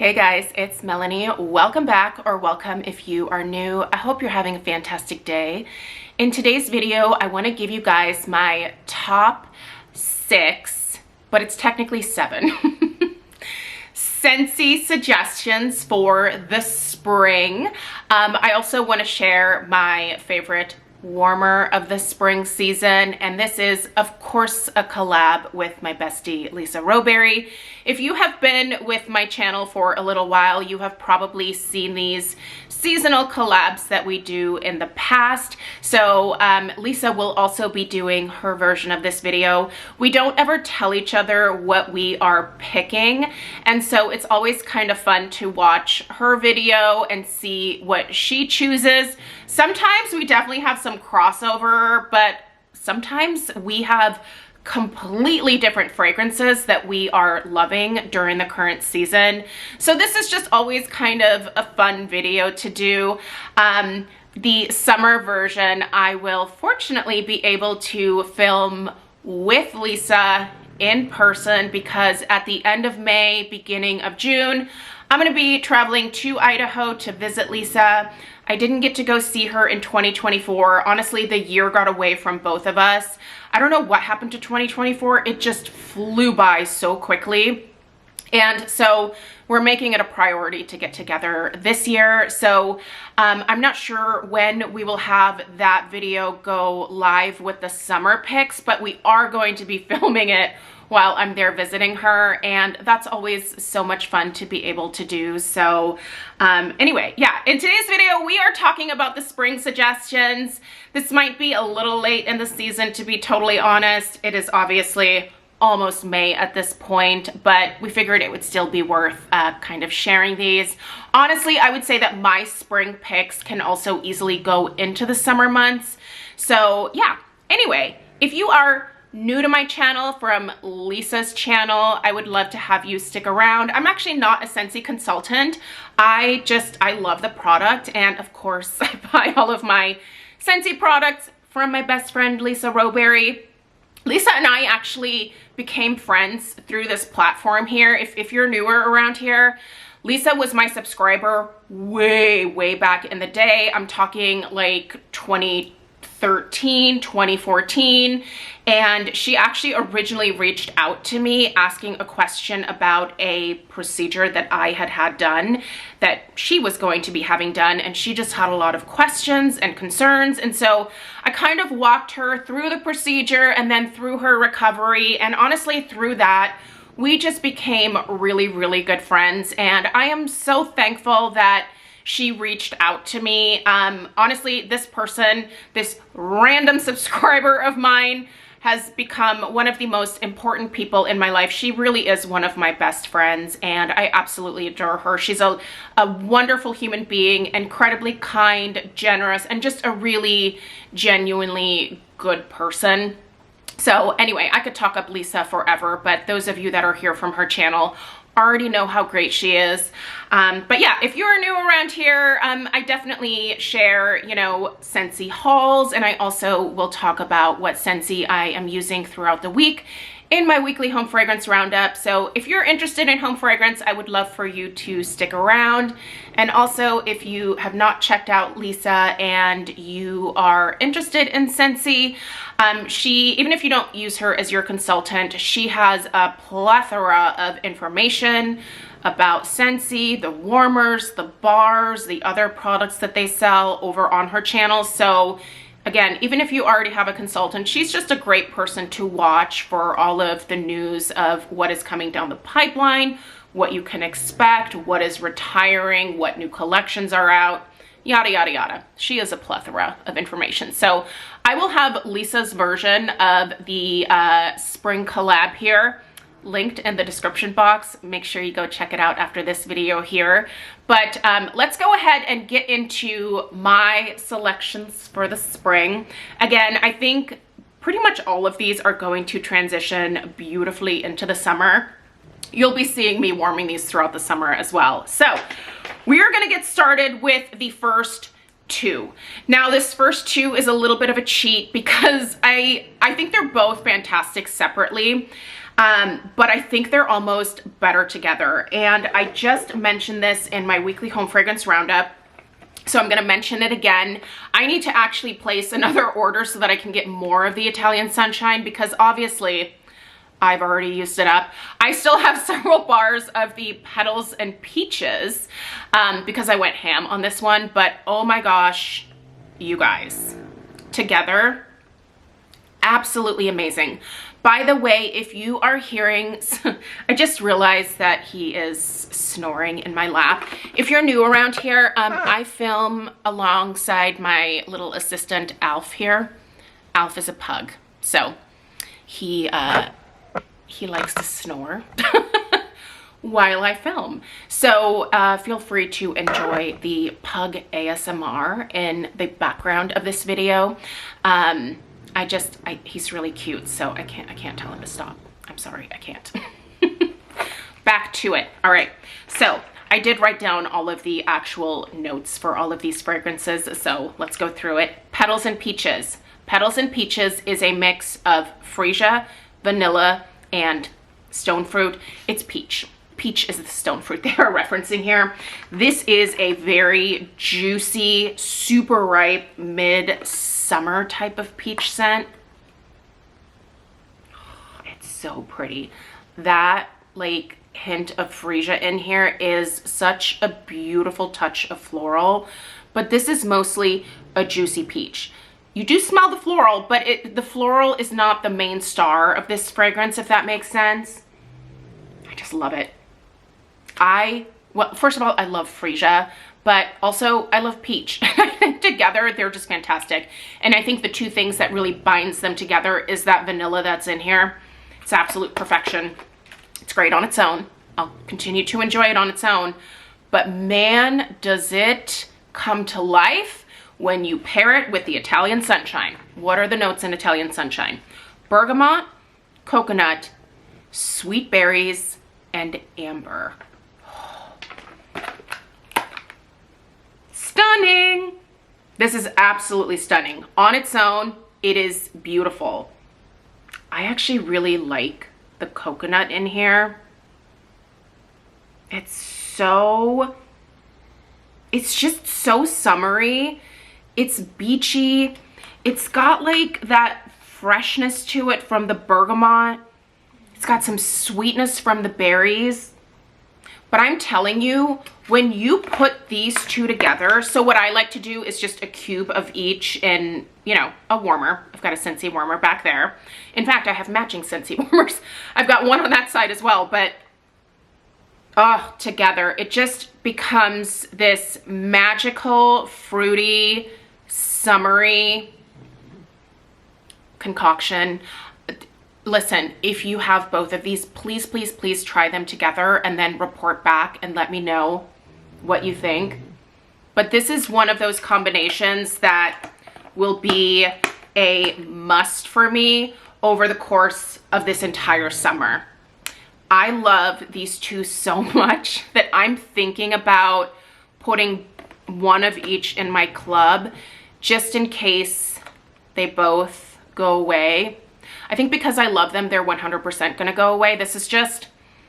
Hey guys, it's Melanie. Welcome back, or welcome if you are new. I hope you're having a fantastic day. In today's video, I want to give you guys my top 6, but it's technically 7, Scentsy suggestions for the spring. I also want to share my favorite warmer of the spring season, and this is of course a collab with my bestie Lisa Rowberry. If you have been with my channel for a little while, you have probably seen these seasonal collabs that we do in the past. So Lisa will also be doing her version of this video. We don't ever tell each other what we are picking, and so it's always kind of fun to watch her video and see what she chooses. Sometimes we definitely have some crossover, but sometimes we have completely different fragrances that we are loving during the current season. So this is just always kind of a fun video to do. The summer version, I will fortunately be able to film with Lisa in person, because at the end of May, beginning of June, I'm going to be traveling to Idaho to visit Lisa. I didn't get to go see her in 2024. Honestly, the year got away from both of us. I don't know what happened to 2024. It just flew by so quickly. And so we're making it a priority to get together this year. So I'm not sure when we will have that video go live with the summer picks, but we are going to be filming it while I'm there visiting her, and that's always so much fun to be able to do. So anyway, yeah, in today's video, we are talking about the spring suggestions. This might be a little late in the season, to be totally honest. It is obviously almost May at this point, but we figured it would still be worth kind of sharing these. Honestly, I would say that my spring picks can also easily go into the summer months. So yeah, anyway, if you are new to my channel from Lisa's channel, I would love to have you stick around. I'm actually not a Scentsy consultant. I love the product, and of course I buy all of my Scentsy products from my best friend Lisa Rowberry. Lisa and I actually became friends through this platform here. If you're newer around here, Lisa was my subscriber way back in the day. I'm talking like 2013, 2014, and she actually originally reached out to me asking a question about a procedure that I had done, that she was going to be having done, and she just had a lot of questions and concerns, and so I kind of walked her through the procedure and then through her recovery, and honestly through that we just became really good friends, and I am so thankful that she reached out to me. Honestly, this person, this random subscriber of mine, has become one of the most important people in my life. She really is one of my best friends, and I absolutely adore her. She's a wonderful human being, incredibly kind, generous, and just a really genuinely good person. So anyway, I could talk up Lisa forever, but those of you that are here from her channel already know how great she is. But yeah, if you're new around here, I definitely share, you know, Scentsy hauls, and I also will talk about what Scentsy I am using throughout the week in my weekly home fragrance roundup. So if you're interested in home fragrance, I would love for you to stick around. And also, if you have not checked out Lisa and you are interested in Scentsy, even if you don't use her as your consultant, she has a plethora of information about Scentsy, the warmers, the bars, the other products that they sell over on her channel. So again, even if you already have a consultant, she's just a great person to watch for all of the news of what is coming down the pipeline, what you can expect, what is retiring, what new collections are out, yada. She is a plethora of information. So I will have Lisa's version of the spring collab here linked in the description box. Make sure you go check it out after this video here. But let's go ahead and get into my selections for the spring. Again, I think pretty much all of these are going to transition beautifully into the summer. You'll be seeing me warming these throughout the summer as well. So we are going to get started with the first 2. Now this first 2 is a little bit of a cheat because I think they're both fantastic separately. But I think they're almost better together. And I just mentioned this in my weekly home fragrance roundup, so I'm gonna mention it again. I need to actually place another order so that I can get more of the Italian Sunshine, because obviously I've already used it up. I still have several bars of the Petals and Peaches because I went ham on this one, but oh my gosh, you guys, together, absolutely amazing. By the way, if you are hearing, I just realized that he is snoring in my lap. If you're new around here, I film alongside my little assistant, Alf here. Alf is a pug, so he likes to snore while I film. So feel free to enjoy the pug ASMR in the background of this video. He's really cute, so I can't tell him to stop. I'm sorry, I can't. Back to it. All right, so I did write down all of the actual notes for all of these fragrances, so let's go through it. Petals and Peaches. Petals and Peaches is a mix of freesia, vanilla, and stone fruit. It's peach. Peach is the stone fruit they are referencing here. This is a very juicy, super ripe, mid-summer type of peach scent. It's so pretty. That like hint of freesia in here is such a beautiful touch of floral, but this is mostly a juicy peach. You do smell the floral, but the floral is not the main star of this fragrance, if that makes sense. I just love it. Well, first of all, I love freesia, but also I love peach. I think together they're just fantastic. And I think the two things that really binds them together is that vanilla that's in here. It's absolute perfection. It's great on its own. I'll continue to enjoy it on its own, but man, does it come to life when you pair it with the Italian Sunshine. What are the notes in Italian Sunshine? Bergamot, coconut, sweet berries, and amber. Stunning! This is absolutely stunning. On its own, it is beautiful. I actually really like the coconut in here. It's just so summery. It's beachy. It's got like that freshness to it from the bergamot. It's got some sweetness from the berries. But I'm telling you, when you put these two together, so what I like to do is just a cube of each in, you know, a warmer. I've got a Scentsy warmer back there. In fact, I have matching Scentsy warmers. I've got one on that side as well, but oh, together, it just becomes this magical, fruity, summery concoction. Listen, if you have both of these, please, please, please try them together and then report back and let me know what you think. But this is one of those combinations that will be a must for me over the course of this entire summer. I love these two so much that I'm thinking about putting one of each in my club just in case they both go away. I think because I love them, they're 100% gonna go away. This is just,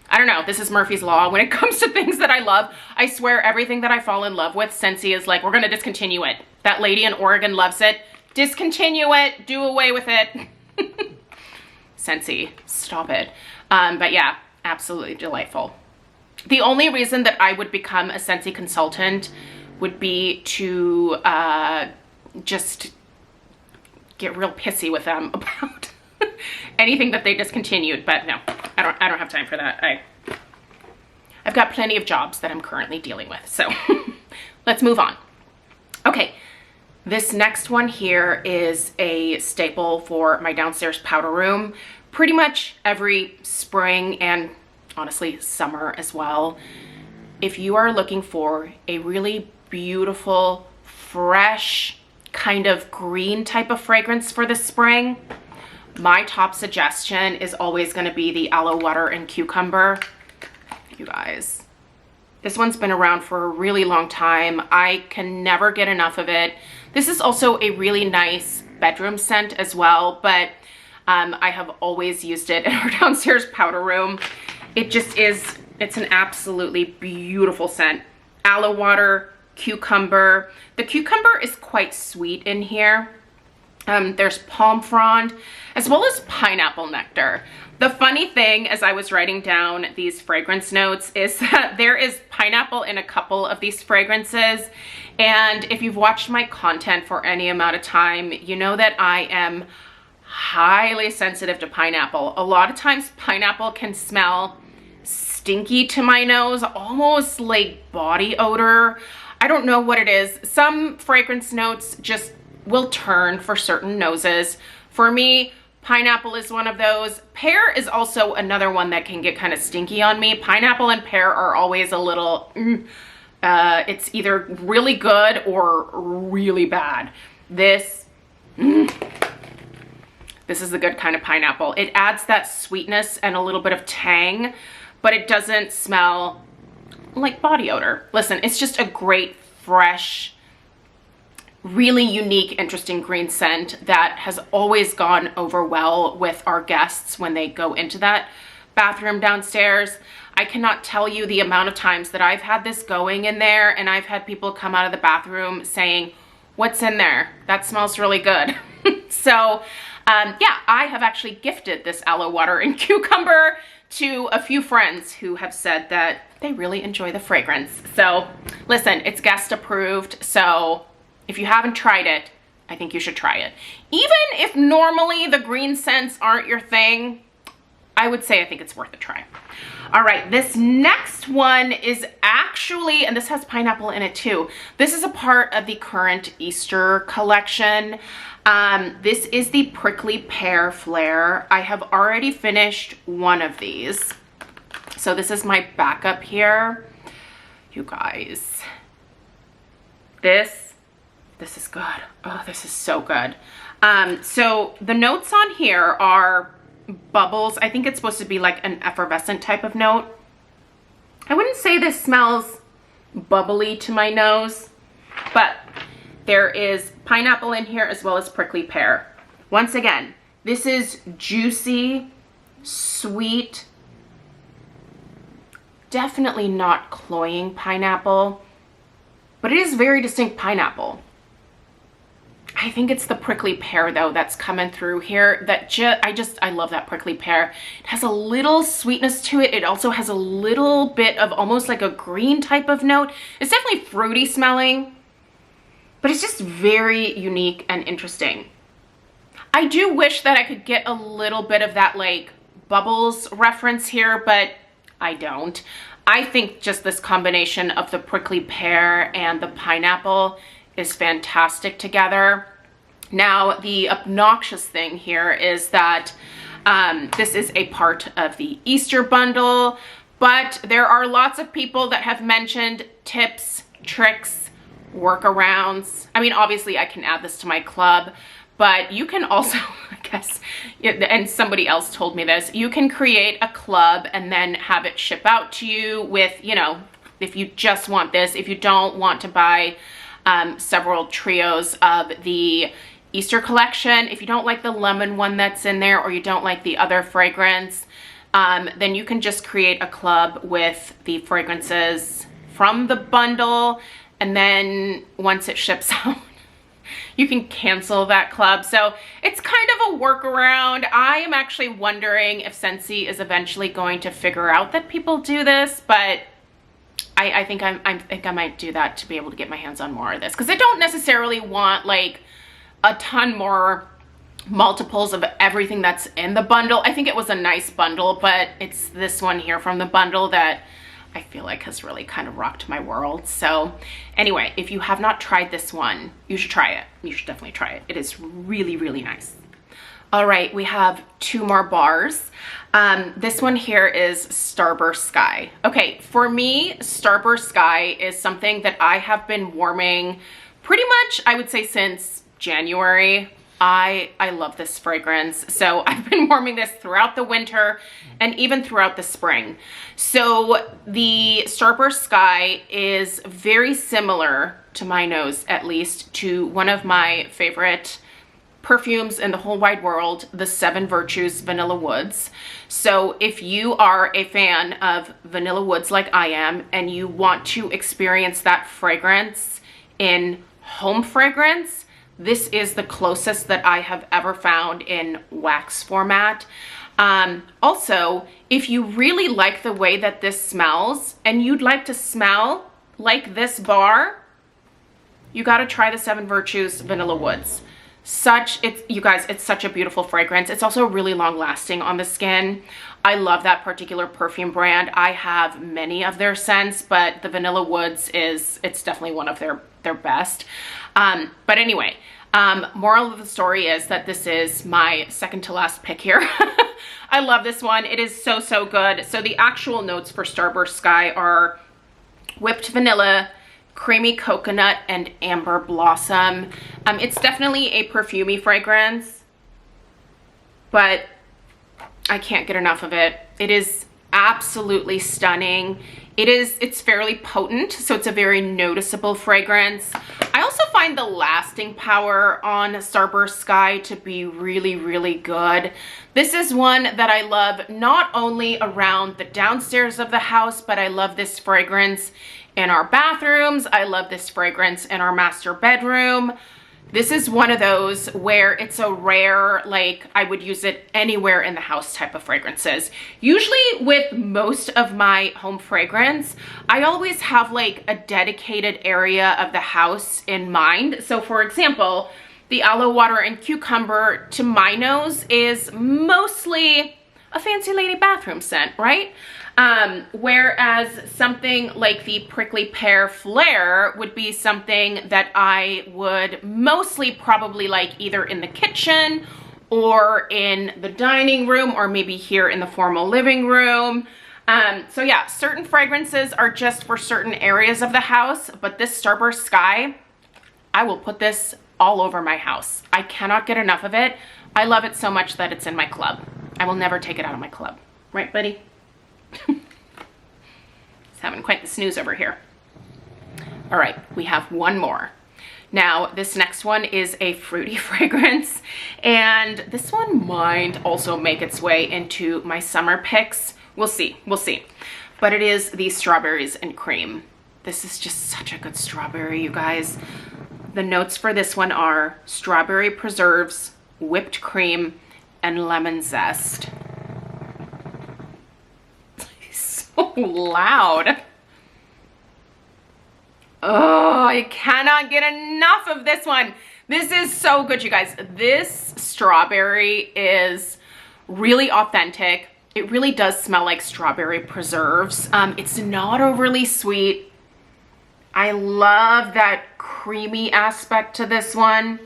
I don't know, this is Murphy's Law. When it comes to things that I love, I swear everything that I fall in love with, Scentsy is like, we're gonna discontinue it. That lady in Oregon loves it. Discontinue it, do away with it. Scentsy, stop it. But yeah, absolutely delightful. The only reason that I would become a Scentsy consultant would be to just get real pissy with them about anything that they discontinued, but no, I don't have time for that. I've got plenty of jobs that I'm currently dealing with, so let's move on. Okay, this next one here is a staple for my downstairs powder room. Pretty much every spring and honestly summer as well. If you are looking for a really beautiful, fresh, kind of green type of fragrance for the spring, my top suggestion is always going to be the Aloe Water and Cucumber. You guys, this one's been around for a really long time. I can never get enough of it. This is also a really nice bedroom scent as well, but I have always used it in our downstairs powder room. It just is, it's an absolutely beautiful scent. Aloe water, cucumber. The cucumber is quite sweet in here. There's palm frond, as well as pineapple nectar. The funny thing, as I was writing down these fragrance notes, is that there is pineapple in a couple of these fragrances. And if you've watched my content for any amount of time, you know that I am highly sensitive to pineapple. A lot of times pineapple can smell stinky to my nose, almost like body odor. I don't know what it is. Some fragrance notes just will turn for certain noses. For me, pineapple is one of those. Pear is also another one that can get kind of stinky on me. Pineapple and pear are always a little, it's either really good or really bad. This is the good kind of pineapple. It adds that sweetness and a little bit of tang, but it doesn't smell like body odor. Listen, it's just a great, fresh, really unique, interesting green scent that has always gone over well with our guests when they go into that bathroom downstairs. I cannot tell you the amount of times that I've had this going in there, and I've had people come out of the bathroom saying, "What's in there? That smells really good." So yeah, I have actually gifted this aloe water and cucumber to a few friends who have said that they really enjoy the fragrance. So listen, it's guest approved, so if you haven't tried it, I think you should try it. Even if normally the green scents aren't your thing, I would say I think it's worth a try. All right, this next one is actually, and this has pineapple in it too. This is a part of the current Easter collection. This is the Prickly Pear Flare. I have already finished one of these. So this is my backup here. You guys, this is good. Oh, this is so good. So the notes on here are bubbles. I think it's supposed to be like an effervescent type of note. I wouldn't say this smells bubbly to my nose, but there is pineapple in here as well as prickly pear. Once again, this is juicy, sweet, definitely not cloying pineapple, but it is very distinct pineapple. I think it's the prickly pear though that's coming through here that I love that prickly pear. It has a little sweetness to it. It also has a little bit of almost like a green type of note. It's definitely fruity smelling, but it's just very unique and interesting. I do wish that I could get a little bit of that like bubbles reference here, but I don't. I think just this combination of the prickly pear and the pineapple is fantastic together. Now, the obnoxious thing here is that this is a part of the Easter bundle, but there are lots of people that have mentioned tips, tricks, workarounds. I mean, obviously I can add this to my club, but you can also, I guess, and somebody else told me this, you can create a club and then have it ship out to you with, you know, if you just want this, if you don't want to buy several trios of the Easter collection, if you don't like the lemon one that's in there or you don't like the other fragrance, then you can just create a club with the fragrances from the bundle, and then once it ships out, you can cancel that club. So it's kind of a workaround. I am actually wondering if Scentsy is eventually going to figure out that people do this, but I think I might do that to be able to get my hands on more of this, because I don't necessarily want like a ton more multiples of everything that's in the bundle. I think it was a nice bundle, but it's this one here from the bundle that I feel like has really kind of rocked my world. So anyway, if you have not tried this one, you should try it. You should definitely try it. It is really, really nice. All right, we have two more bars. This one here is Starburst Sky. Okay, for me, Starburst Sky is something that I have been warming pretty much, I would say, since January. I love this fragrance. So I've been warming this throughout the winter and even throughout the spring. So the Starburst Sky is very similar, to my nose at least, to one of my favorite perfumes in the whole wide world, the 7 Virtues Vanilla Woods. So if you are a fan of vanilla woods like I am, and you want to experience that fragrance in home fragrance, this is the closest that I have ever found in wax format. Also, if you really like the way that this smells and you'd like to smell like this bar, you got to try the 7 Virtues Vanilla Woods. You guys, it's such a beautiful fragrance. It's also really long lasting on the skin. I love that particular perfume brand. I have many of their scents, but the Vanilla Woods it's definitely one of their best. But anyway, moral of the story is that this is my second to last pick here. I love this one. It is so, so good. So the actual notes for Starburst Sky are whipped vanilla, creamy coconut, and amber blossom. It's definitely a perfumey fragrance, but I can't get enough of it. It is absolutely stunning. It's fairly potent, so it's a very noticeable fragrance. I also find the lasting power on Starburst Sky to be really, really good. This is one that I love not only around the downstairs of the house, but I love this fragrance in our bathrooms. I love this fragrance in our master bedroom. This is one of those where it's a rare, like I would use it anywhere in the house type of fragrances. Usually with most of my home fragrance, I always have like a dedicated area of the house in mind. So for example, the Aloe Water and Cucumber to my nose is mostly a fancy lady bathroom scent, right? Whereas something like the Prickly Pear Flare would be something that I would mostly probably like either in the kitchen or in the dining room, or maybe here in the formal living room. So yeah, certain fragrances are just for certain areas of the house, but this Starburst Sky, I will put this all over my house. I cannot get enough of it. I love it so much that it's in my club. I will never take it out of my club. Right, buddy? He's having quite the snooze over here. All right, we have one more. Now, this next one is a fruity fragrance, and this one might also make its way into my summer picks. We'll see, we'll see. But it is the Strawberries and Cream. This is just such a good strawberry, you guys. The notes for this one are strawberry preserves, whipped cream, and lemon zest. So loud. Oh, I cannot get enough of this one. This is so good, you guys. This strawberry is really authentic. It really does smell like strawberry preserves. It's not overly sweet. I love that creamy aspect to this one.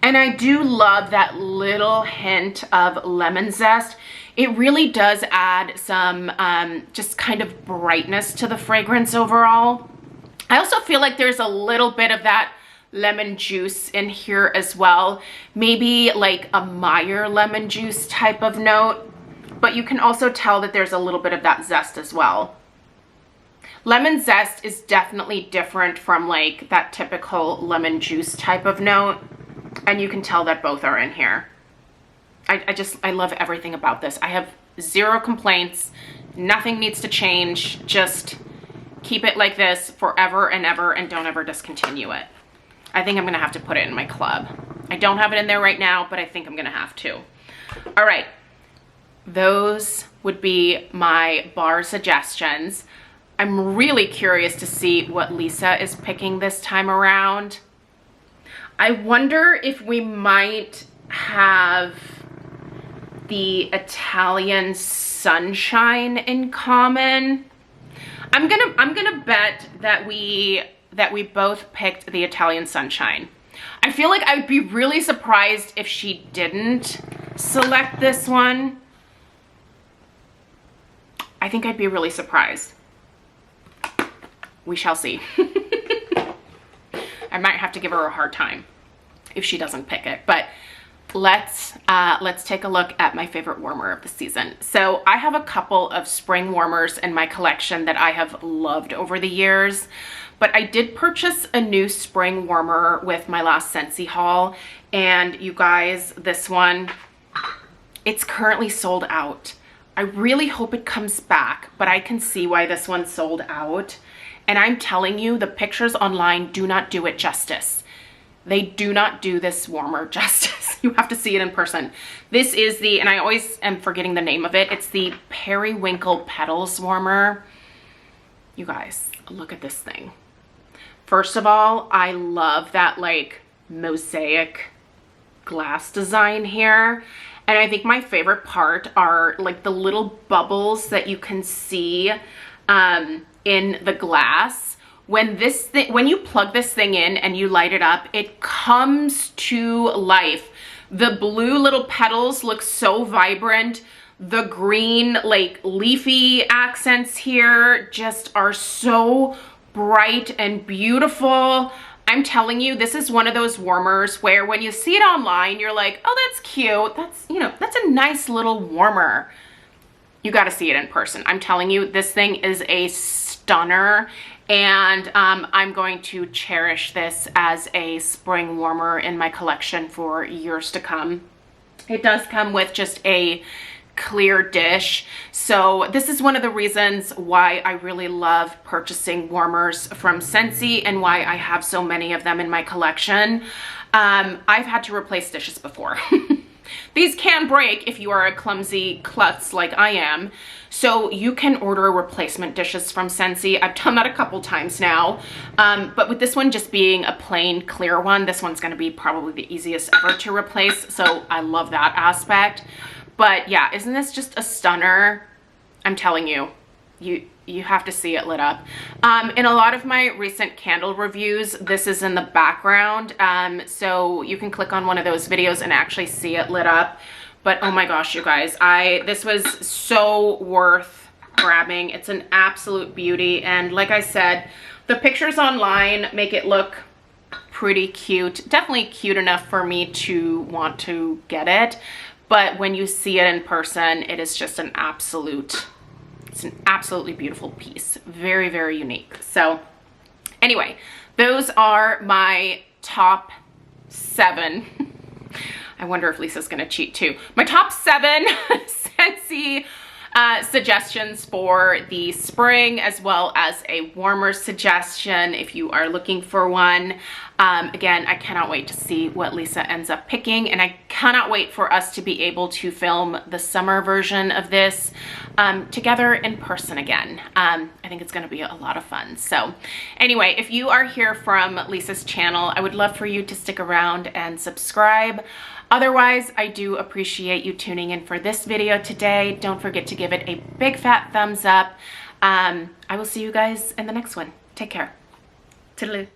And I do love that little hint of lemon zest. It really does add some just kind of brightness to the fragrance overall. I also feel like there's a little bit of that lemon juice in here as well. Maybe like a Meyer lemon juice type of note, but you can also tell that there's a little bit of that zest as well. Lemon zest is definitely different from like that typical lemon juice type of note, and you can tell that both are in here. I love everything about this. I have zero complaints. Nothing needs to change. Just keep it like this forever and ever, and don't ever discontinue it. I think I'm gonna have to put it in my club. I don't have it in there right now, but I think I'm gonna have to. All right, those would be my bar suggestions. I'm really curious to see what Lisa is picking this time around. I wonder if we might have the Italian Sunshine in common. I'm gonna bet that we both picked the Italian Sunshine. I feel like I would be really surprised if she didn't select this one. I think I'd be really surprised. We shall see. I might have to give her a hard time if she doesn't pick it, but let's take a look at my favorite warmer of the season. So I have a couple of spring warmers in my collection that I have loved over the years, but I did purchase a new spring warmer with my last Scentsy haul, and you guys, this one, it's currently sold out. I really hope it comes back, but I can see why this one sold out. And I'm telling you, the pictures online do not do it justice. They do not do this warmer justice. You have to see it in person. This is the, and I always am forgetting the name of it, it's the Periwinkle Petals Warmer. You guys, look at this thing. First of all, I love that like mosaic glass design here. And I think my favorite part are like the little bubbles that you can see in the glass. When you plug this thing in and you light it up, it comes to life. The blue little petals look so vibrant. The green like leafy accents here just are so bright and beautiful. I'm telling you, this is one of those warmers where when you see it online, you're like, oh, that's cute. That's, you know, that's a nice little warmer. You got to see it in person. I'm telling you, this thing is a stunner, and I'm going to cherish this as a spring warmer in my collection for years to come. It does come with just a clear dish, so this is one of the reasons why I really love purchasing warmers from Scentsy and why I have so many of them in my collection. I've had to replace dishes before. These can break if you are a clumsy klutz like I am, so you can order replacement dishes from Scentsy. I've done that a couple times now, but with this one just being a plain clear one, this one's going to be probably the easiest ever to replace, so I love that aspect. But yeah, isn't this just a stunner? I'm telling you, you have to see it lit up. In a lot of my recent candle reviews, this is in the background, so you can click on one of those videos and actually see it lit up. But oh my gosh, you guys, this was so worth grabbing. It's an absolute beauty, and like I said, the pictures online make it look pretty cute. Definitely cute enough for me to want to get it, but when you see it in person, it is just an absolute, it's an absolutely beautiful piece. Very, very unique. So anyway, those are my top 7. I wonder if Lisa's gonna cheat too. My top 7 Scentsy suggestions for the spring, as well as a warmer suggestion if you are looking for one. Again, I cannot wait to see what Lisa ends up picking, and I cannot wait for us to be able to film the summer version of this together in person again. I think it's gonna be a lot of fun. So anyway, if you are here from Lisa's channel, I would love for you to stick around and subscribe. Otherwise, I do appreciate you tuning in for this video today. Don't forget to give it a big fat thumbs up. I will see you guys in the next one. Take care. Toodaloo.